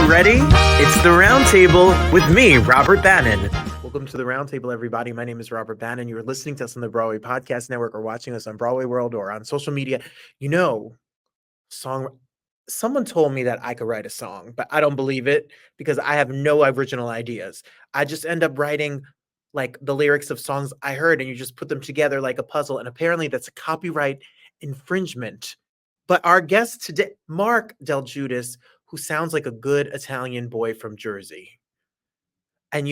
ready? It's the Roundtable with me, Robert Bannon. Welcome to the Roundtable, everybody. My name is Robert Bannon. You're listening to us on the Broadway Podcast Network or watching us on Broadway World or on social media. You know, someone told me that I could write a song, but I don't believe it because I have no original ideas. I just end up writing like the lyrics of songs I heard and you just put them together like a puzzle. And apparently that's a copyright infringement. But our guest today, Marc Del Giudice, who sounds like a good Italian boy from Jersey. And,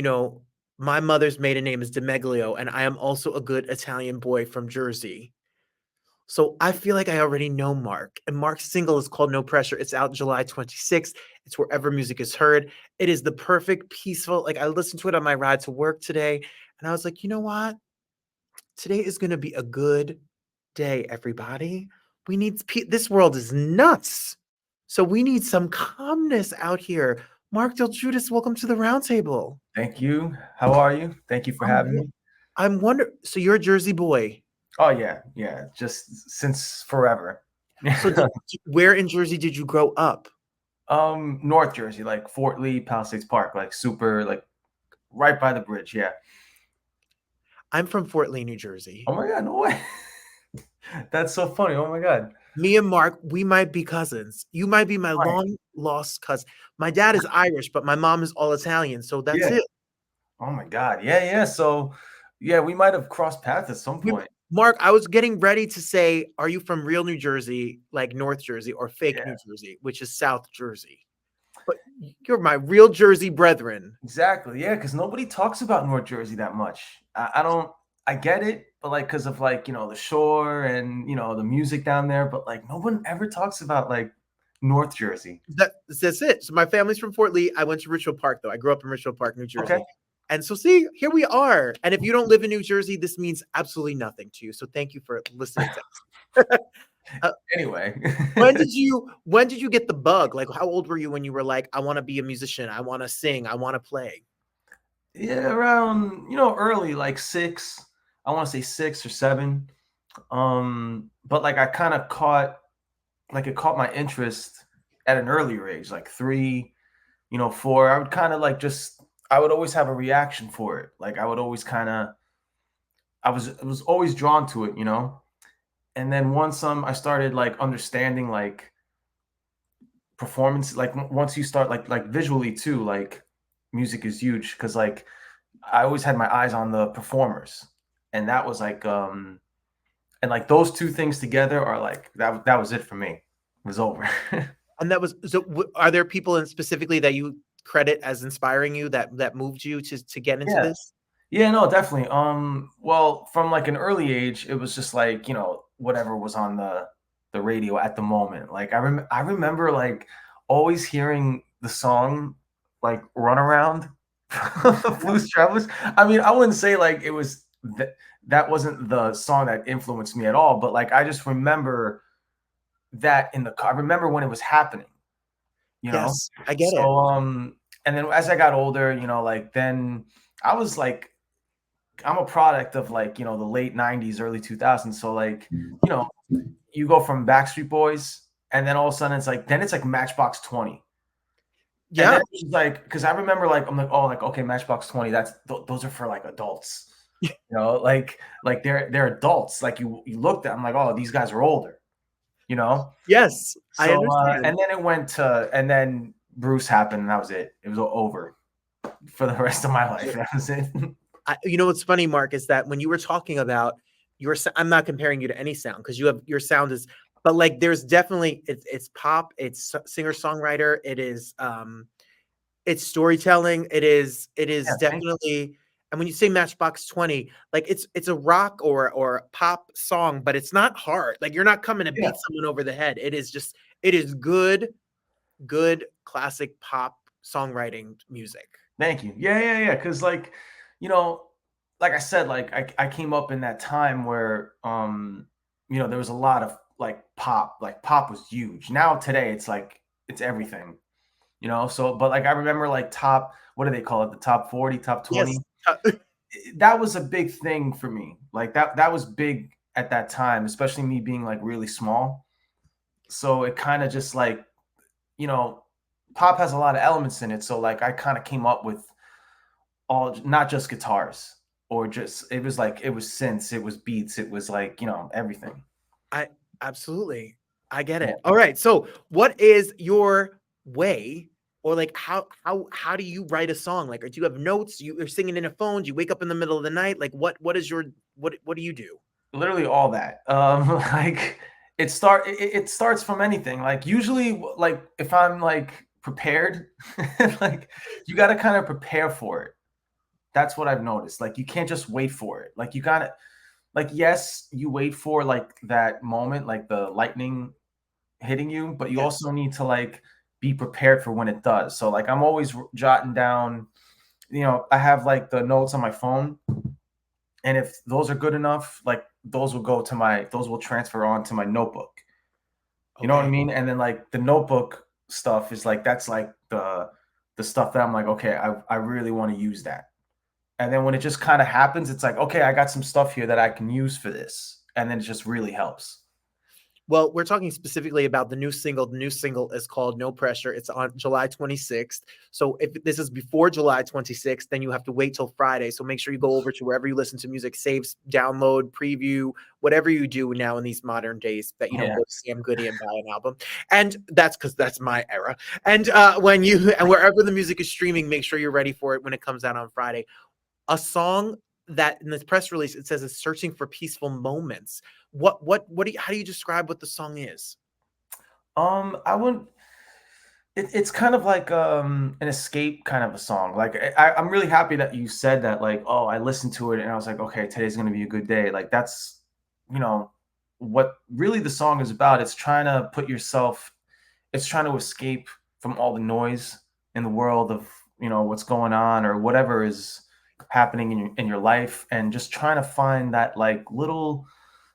my mother's maiden name is DeMeglio, and I am also a good Italian boy from Jersey. So I feel like I already know Marc. And Marc's single is called No Pressure. It's out July 26th. It's wherever music is heard. It is the perfect, peaceful, like I listened to it on my ride to work today. And I was like, you know what? Today is going to be a good day, everybody. We need, this world is nuts. So we need some calmness out here. Marc Del Giudice, welcome to the Roundtable. Thank you. How are you? Thank you for having me. I'm wondering, so you're a Jersey boy? Oh, yeah. Just since forever. So where in Jersey did you grow up? North Jersey, like Fort Lee, Palisades Park, like super, like right by the bridge. Yeah. I'm from Fort Lee, New Jersey. Oh my God, no way. That's so funny. Oh my God. Me and Marc, we might be cousins. You might be my long lost cousin. My dad is Irish, but my mom is all Italian. So that's it. Oh my God. Yeah. So yeah, we might have crossed paths at some point. Marc, I was getting ready to say, are you from real New Jersey, like North Jersey, or fake New Jersey, which is South Jersey? But you're my real Jersey brethren. Exactly. Yeah, because nobody talks about North Jersey that much. I get it, but like because of like, the shore and, the music down there, but like no one ever talks about like North Jersey. That's it. So my family's from Fort Lee. I went to Richfield Park, though. I grew up in Richfield Park, New Jersey. Okay. And so, see, here we are. And if you don't live in New Jersey, this means absolutely nothing to you. So thank you for listening to us. Anyway, when did you get the bug? Like, how old were you when you were like, I want to be a musician, I want to sing, I want to play? Yeah, around early, like 6. I want to say 6 or 7. But like I kind of it caught my interest at an earlier age, like 3, 4. I would kind of like I would always have a reaction for it. Like I would always I was always drawn to it, And then once I started like understanding like performance, like once you start like visually too, like music is huge because like I always had my eyes on the performers, and that was like and like those two things together are like that was it for me. It was over. And that was so. Are there people in specifically that you credit as inspiring you that moved you to get into this? Yeah, no, definitely. Well, from like an early age, it was just like, whatever was on the radio at the moment. Like I remember like always hearing the song like Run Around from the Blues Travelers. I mean, I wouldn't say like it was that wasn't the song that influenced me at all, but like I just remember that in the car. I remember when it was happening. Yes, I get it. And then as I got older, like then I was like, I'm a product of like, the late 90s, early 2000s. So like, you go from Backstreet Boys and then all of a sudden it's like Matchbox 20. Yeah. And then it's like, because I remember like, I'm like, oh, like, okay, Matchbox 20, those are for like adults, like they're adults. Like you looked at, I'm like, oh, these guys are older, Yes, so, I understand. And then it went to, and then Bruce happened and that was it. It was over for the rest of my life. That was it. What's funny, Marc, is that when you were talking about I'm not comparing you to any sound because your sound is, but like there's definitely it's pop, it's singer-songwriter, it is it's storytelling, it is definitely. And when you say Matchbox 20, like it's a rock or pop song, but it's not hard. Like you're not coming to beat someone over the head. It is good classic pop songwriting music. Thank you. Yeah. Because like, like I said, like I came up in that time where there was a lot of like pop. Like pop was huge. Now today it's like it's everything. So but like I remember like what do they call it? The top 40, top 20. Yes. That was a big thing for me. Like that was big at that time, especially me being like really small. So it kind of just like, pop has a lot of elements in it. So like I kind of came up with all, not just guitars, or just, it was like, it was synths, it was beats, it was like, you know, everything. I absolutely. I get Yeah. it. All right. So, what is your way, or like how do you write a song? Like, do you have notes? You're singing in a phone? Do you wake up in the middle of the night? Like, what is your what do you do? Literally all that. Like it starts from anything. Like usually, like if I'm like prepared, like you got to kind of prepare for it. That's what I've noticed. Like you can't just wait for it. Like you got to, like, yes, you wait for like that moment, like the lightning hitting you, but you Yes. also need to like be prepared for when it does. So like I'm always jotting down, you know, I have like the notes on my phone, and if those are good enough, like those will transfer on to my notebook. You know what I Okay. mean? And then like the notebook stuff is like, that's like the stuff that I'm like, okay, I really want to use that. And then when it just kind of happens, it's like, okay, I got some stuff here that I can use for this. And then it just really helps. Well, we're talking specifically about the new single. The new single is called No Pressure. It's on July 26th. So if this is before July 26th, then you have to wait till Friday. So make sure you go over to wherever you listen to music, saves, download, preview, whatever you do now in these modern days, that you don't Yeah. go to Sam Goody and buy an album. And that's because that's my era. And when you and wherever the music is streaming, make sure you're ready for it when it comes out on Friday. A song that in this press release it says is searching for peaceful moments. What do you, how do you describe what the song is? I wouldn't, it's kind of like an escape kind of a song. Like I'm really happy that you said that. Like, oh, I listened to it and I was like, okay, today's gonna be a good day. Like that's, you know, what really the song is about. It's trying to put yourself, it's trying to escape from all the noise in the world of, you know, what's going on or whatever is happening in your life, and just trying to find that like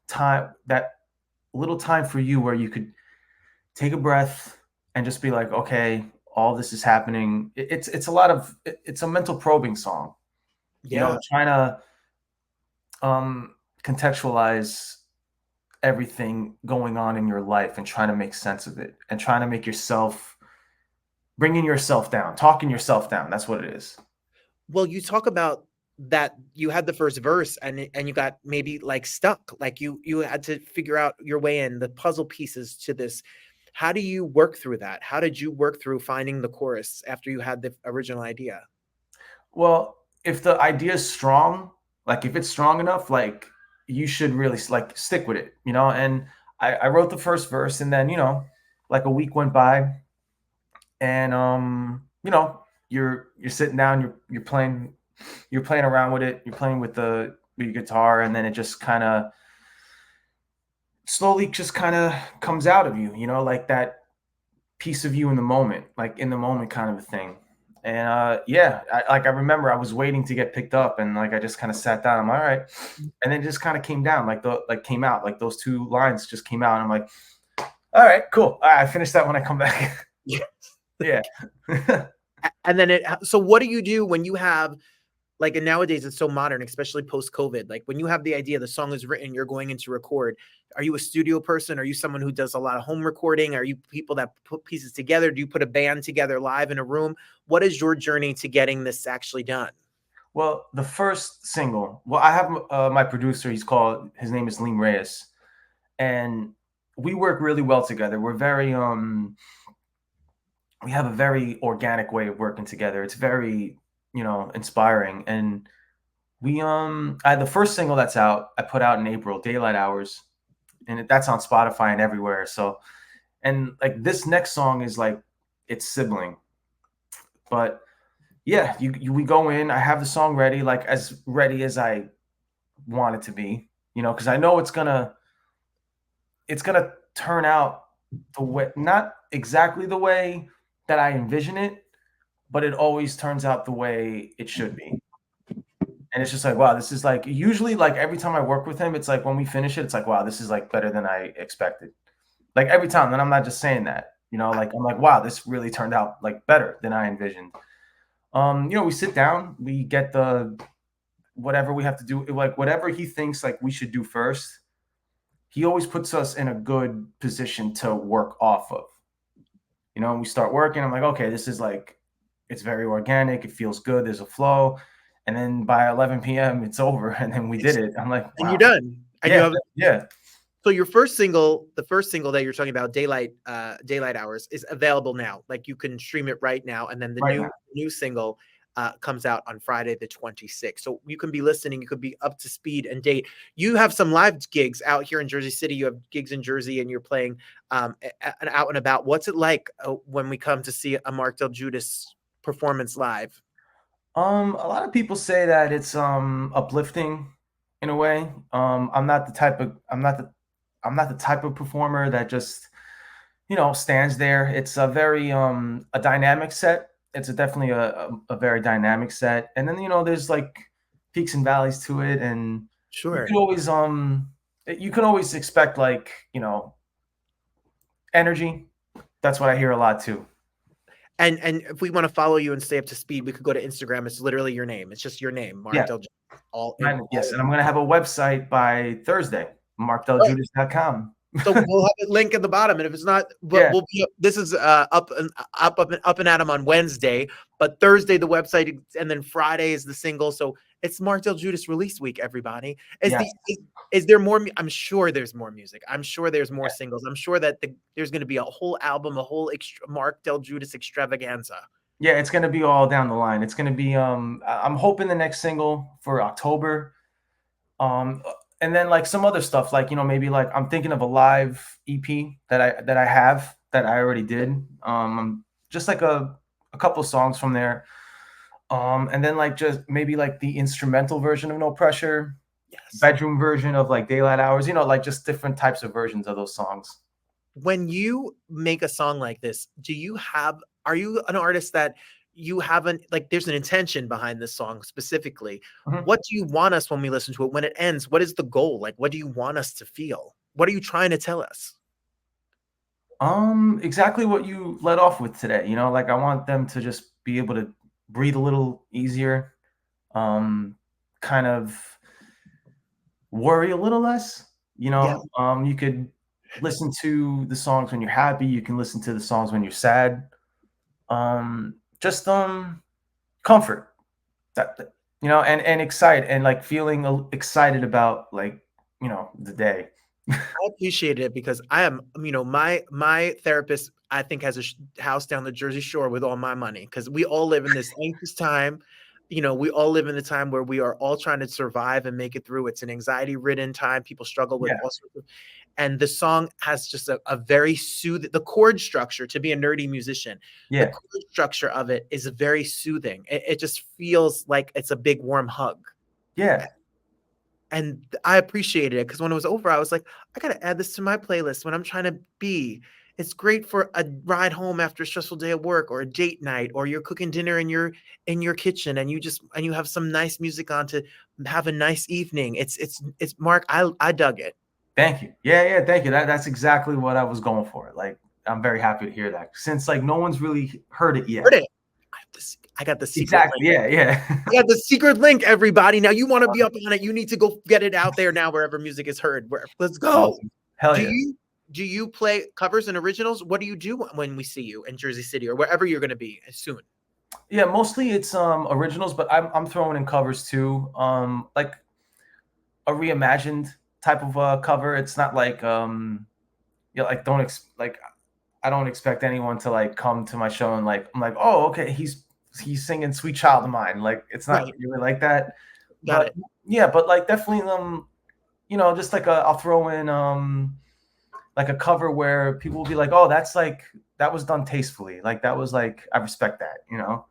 time that little time for you where you could take a breath and just be like, okay, all this is happening. It's a lot of it's a mental probing song, you know, Yeah. trying to contextualize everything going on in your life and trying to make sense of it and trying to make yourself, bringing yourself down, talking yourself down. That's what it is. Well, you talk about that you had the first verse and you got maybe like stuck, like you had to figure out your way in the puzzle pieces to this. How do you work through that? How did you work through finding the chorus after you had the original idea? Well, if the idea is strong, like if it's strong enough, like you should really like stick with it, you know. And I wrote the first verse, and then, you know, like a week went by, and you know, you're sitting down, you're playing around with it, you're playing with the with your guitar, and then it just kind of slowly just kind of comes out of you, you know, like that piece of you in the moment, like in the moment kind of a thing. And yeah, I remember I was waiting to get picked up, and like I just kind of sat down. I'm like, all right, and then it just kind of came down, like came out, like those two lines just came out. And I'm like, all right, cool. All right, I finished that when I come back. Yeah. Yeah. And then so what do you do when you have, like, and nowadays it's so modern, especially post COVID, like when you have the idea, the song is written, you're going into record. Are you a studio person? Are you someone who does a lot of home recording? Are you people that put pieces together? Do you put a band together live in a room? What is your journey to getting this actually done? Well, the first single. Well, I have my producer. His name is Liam Reyes, and we work really well together. We have a very organic way of working together. It's very, you know, inspiring. And the first single that's out, I put out in April, Daylight Hours, and that's on Spotify and everywhere. So, and like this next song is like its sibling, but yeah, we go in. I have the song ready, like as ready as I want it to be, you know, because I know it's gonna turn out the way, not exactly the way that I envision it, but it always turns out the way it should be. And it's just like, wow, this is like, usually like every time I work with him, it's like when we finish it, it's like, wow, this is like better than I expected. Like every time, and I'm not just saying that, you know, like I'm like, wow, this really turned out like better than I envisioned. You know, we sit down, we get the whatever we have to do, like whatever he thinks like we should do first. He always puts us in a good position to work off of. You know, we start working. I'm like, okay, this is like, it's very organic. It feels good. There's a flow. And then by 11 p.m., it's over. And then we did it. I'm like, And you're wow. done. And you Yeah. have Yeah. so your first single, the first single that you're talking about, Daylight Hours, is available now. Like you can stream it right now, and then the Right now. new single comes out on Friday the 26th. So you can be listening, you could be up to speed and date. You have some live gigs out here in Jersey City. You have gigs in Jersey, and you're playing out and about. What's it like when we come to see a Marc Del Giudice performance live? A lot of people say that it's uplifting in a way. I'm not the type of performer that just, you know, stands there. It's a very a dynamic set. It's definitely a very dynamic set. And then, you know, there's like peaks and valleys to it, and you Sure. could always you can always expect, like, you know, energy. That's what I hear a lot too. And if we want to follow you and stay up to speed, we could go to Instagram. It's literally your name. It's just your name, Marc Yeah. Del Giudice, Yes, all and I'm gonna have a website by Thursday, right. marcdeljudice.com. So we'll have a link at the bottom, and if it's not, but Yeah, we'll be. This is up and at 'em on Wednesday, but Thursday the website, and then Friday is the single. So it's Marc Del Giudice release week. Everybody, yes. is there more? I'm sure there's more music. I'm sure there's more singles. I'm sure that there's going to be a whole album, a whole Marc Del Giudice extravaganza. Yeah, it's gonna be all down the line. It's gonna be I'm hoping the next single for October. Um and then like some other stuff, like, you know, maybe like I'm thinking of a live EP that I already did. Just like a couple songs from there. And then like just maybe like the instrumental version of No Pressure, Yes. bedroom version of like Daylight Hours, you know, like just different types of versions of those songs. When you make a song like this, are you an artist that you haven't like there's an intention behind this song specifically? Mhm. What do you want us when we listen to it? When it ends, what is the goal? Like, what do you want us to feel? What are you trying to tell us? Exactly what you led off with today. You know, like I want them to just be able to breathe a little easier, um, kind of worry a little less. You Yeah. know, you could listen to the songs when you're happy. You can listen to the songs when you're sad. Just comfort you know, and excite and like feeling excited about, like, you know, the day. I appreciated it because I am, my therapist, I think, has a house down the Jersey Shore with all my money because we all live in this anxious time. We all live in a time where we are all trying to survive and make it through. It's an anxiety-ridden time. People struggle with Yeah, all sorts of, and the song has just a very soothing. The chord structure, to be a nerdy musician, the yeah, chord structure of it is very soothing. It just feels like it's a big warm hug. yeah, And I appreciated it because when it was over, I was like, I gotta add this to my playlist when I'm trying to be. It's great for a ride home after a stressful day at work or a date night, or you're cooking dinner in your kitchen and you have some nice music on to have a nice evening. It's Mark, I dug it. thank you. Yeah, yeah, thank you. That's exactly what I was going for. Like, I'm very happy to hear that, since like no one's really heard it Heard yet. it. I got the secret link. Exactly. Yeah, yeah. I got the secret link, everybody. Now you want to be up on it. You need to go get it out there now wherever music is heard. Let's go. Awesome. Hell Do yeah. you do you play covers and originals? What do you do when we see you in Jersey City or wherever you're going to be soon? Yeah, mostly it's originals, but I'm throwing in covers too. Like a reimagined type of cover. It's not like yeah, like like I don't expect anyone to like come to my show and like I'm like, "Oh, okay, he's singing Sweet Child of Mine." Like it's not Right. really like that. Got But it. yeah, but like definitely you know, just like I'll throw in like a cover where people will be like, "Oh, that's like that was done tastefully." Like that was like I respect that, you know?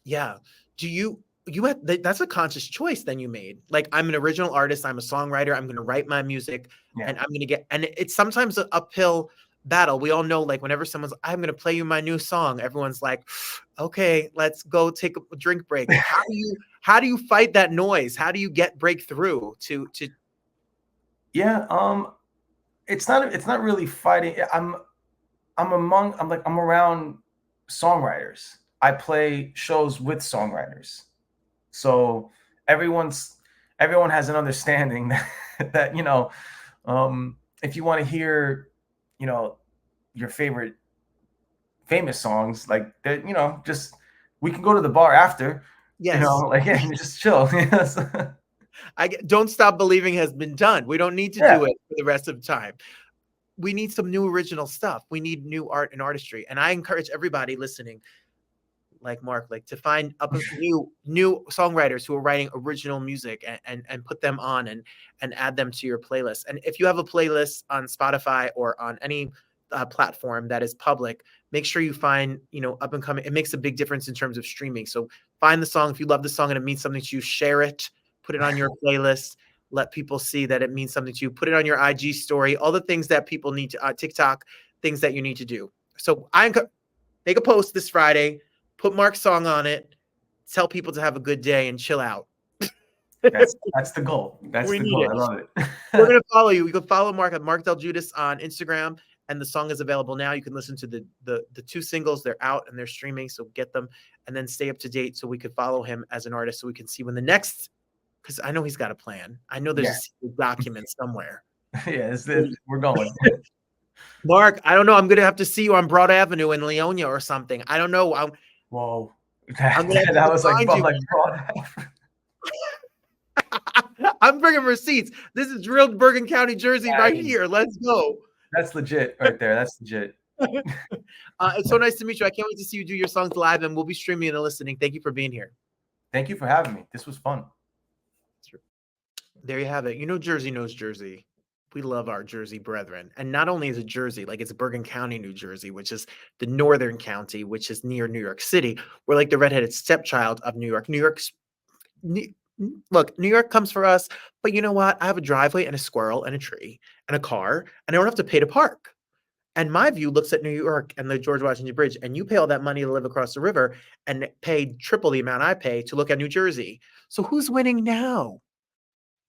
Yeah. Do you had that's a conscious choice then you made. Like I'm an original artist, I'm a songwriter, I'm going to write my music Yeah. and I'm going to get and it's sometimes an uphill battle. We all know like whenever someone's I'm going to play you my new song, everyone's like, "Okay, let's go take a drink break." How do you fight that noise? How do you get breakthrough to Yeah, it's not really fighting. I'm around songwriters. I play shows with songwriters. So everyone's everyone has an understanding that you know, if you want to hear, you know, your favorite famous songs, like that, you know, just we can go to the bar after, you know, Yes. like and just chill. Yes. Don't Stop Believing has been done. We don't need to Yeah. do it for the rest of the time. We need some new original stuff. We need new art and artistry. And I encourage everybody listening, like Mark, like to find up new songwriters who are writing original music and put them on and add them to your playlist. And if you have a playlist on Spotify or on any platform that is public, make sure you find, you know, up and coming. It makes a big difference in terms of streaming. So find the song. If you love the song and it means something to you, share it, put it on your playlist, let people see that it means something to you, put it on your IG story, all the things that people need to TikTok, things that you need to do. So make a post this Friday, put Mark's song on it, tell people to have a good day and chill out. That's the goal. That's We the need goal. it. I love it. We're gonna follow you. You can follow Mark at Marc Del Giudice on Instagram, and the song is available now. You can listen to the two singles. They're out and they're streaming, so get them and then stay up to date so we could follow him as an artist, so we can see when the next. Because I know he's got a plan. I know there's Yeah. a secret document somewhere. Yeah, we're going. Mark, I don't know. I'm gonna have to see you on Broad Avenue in Leonia or something. I don't know. Whoa. I'm gonna have to That was like, find you. like broad. I'm bringing receipts. This is real Bergen County, Jersey, right here. Let's go. That's legit right there. That's legit. It's so nice to meet you. I can't wait to see you do your songs live, and we'll be streaming and listening. Thank you for being here. Thank you for having me. This was fun. There you have it. You know, Jersey knows Jersey. We love our Jersey brethren. And not only is it Jersey, like it's Bergen County, New Jersey, which is the northern county, which is near New York City. We're like the redheaded stepchild of New York. Look, New York comes for us, but you know what? I have a driveway and a squirrel and a tree and a car, and I don't have to pay to park. And my view looks at New York and the George Washington Bridge, and you pay all that money to live across the river and pay triple the amount I pay to look at New Jersey. So who's winning now?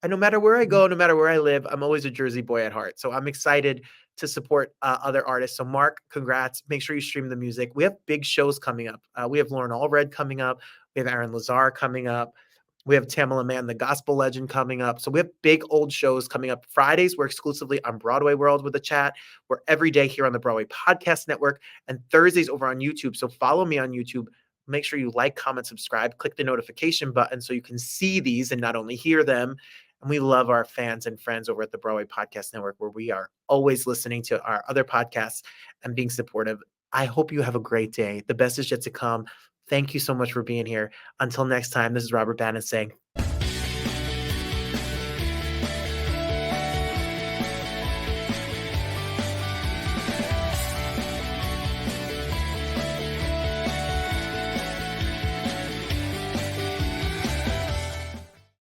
And no matter where I go, no matter where I live, I'm always a Jersey boy at heart. So I'm excited to support other artists. So Mark, congrats. Make sure you stream the music. We have big shows coming up. We have Lauren Allred coming up. We have Aaron Lazar coming up. We have Tamala Mann, the gospel legend, coming up. So we have big old shows coming up. Fridays, we're exclusively on Broadway World with a chat. We're every day here on the Broadway Podcast Network, and Thursdays over on YouTube. So follow me on YouTube. Make sure you like, comment, subscribe, click the notification button so you can see these and not only hear them. And we love our fans and friends over at the Broadway Podcast Network, where we are always listening to our other podcasts and being supportive. I hope you have a great day. The best is yet to come. Thank you so much for being here. Until next time, this is Robert Bannon saying